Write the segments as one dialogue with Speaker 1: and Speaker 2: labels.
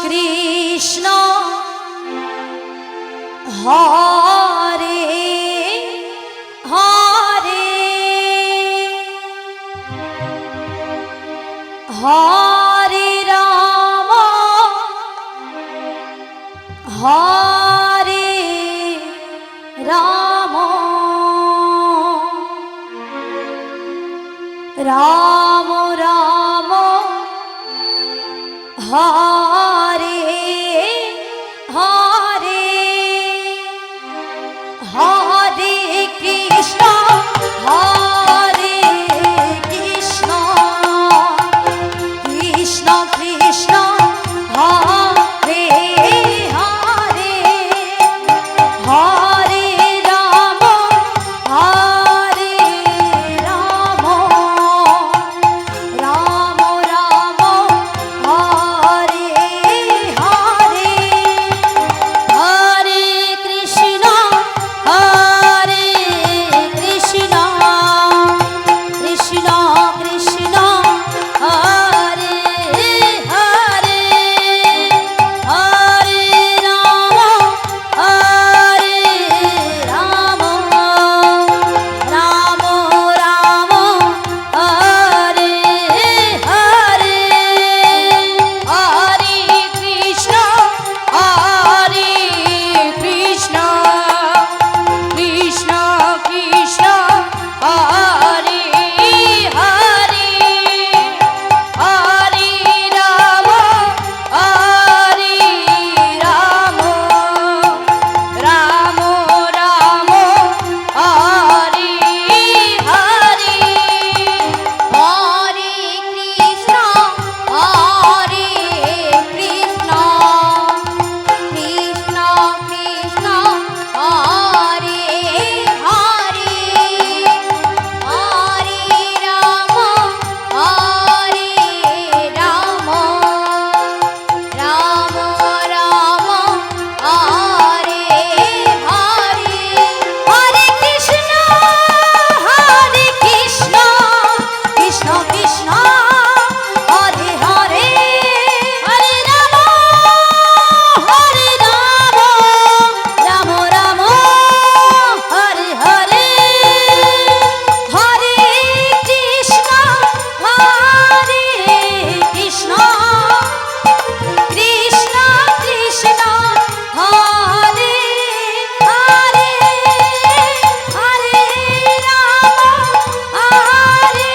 Speaker 1: কৃষ্ণ হরে হরে হরে রাম হরে রাম রাম রাম হরে হরে হরে কৃষ্ণ হরে কৃষ্ণ কৃষ্ণ কৃষ্ণ হরে হরে হরে রাম হরে রাম রাম রাম হরে হরে হরে কৃষ্ণ হরে কৃষ্ণ কৃষ্ণ কৃষ্ণ হরে হরে হরে রাম হরে রাম রাম রাম হরে হরে হরে কৃষ্ণ হরে কৃষ্ণ কৃষ্ণ কৃষ্ণ হরে হরে হরে রাম হরে রাম রাম রাম হরে হরে হরে কৃষ্ণ হরে কৃষ্ণ কৃষ্ণ কৃষ্ণ হরে হরে হরে রাম হরে রাম রাম রাম হরে হরে হরে কৃষ্ণ কৃষ্ণ কৃষ্ণ হরে হরে হরে রাম রাম রাম হরে হরে হরে কৃষ্ণ কৃষ্ণ কৃষ্ণ কৃষ্ণ হরে হরে হরে রাম হরে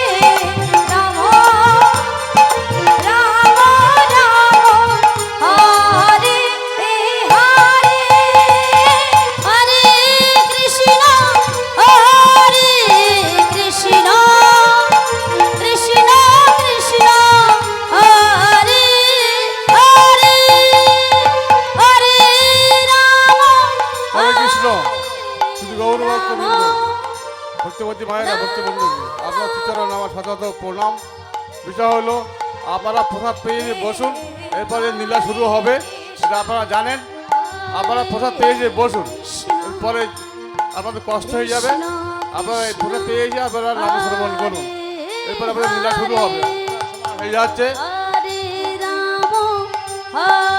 Speaker 1: রাম রাম রাম হরে হরে হরে কৃষ্ণ হরে কৃষ্ণ কৃষ্ণ কৃষ্ণ হরে হরে হরে রাম
Speaker 2: হরে কৃষ্ণ। শুধু গৌরভক্তবৃন্দ, ভক্তিবতী মায়েরা, ভক্তিবন্ধু, আপনার চিত্তরণ আমার শত প্রণাম। বিষয় হলো আপনারা প্রসাদ পেয়ে বসুন, এরপরে নীলা শুরু হবে, এটা আপনারা জানেন। আপনারা প্রসাদ পেয়ে বসুন, এরপরে আপনাদের কষ্ট হয়ে যাবে। আপনারা এই প্রসাদ পেয়ে আপনারা নাম শ্রবণ করুন, এরপরে আপনাদের নীলা শুরু হবে। হয়ে যাচ্ছে।
Speaker 1: হরে রাম হরে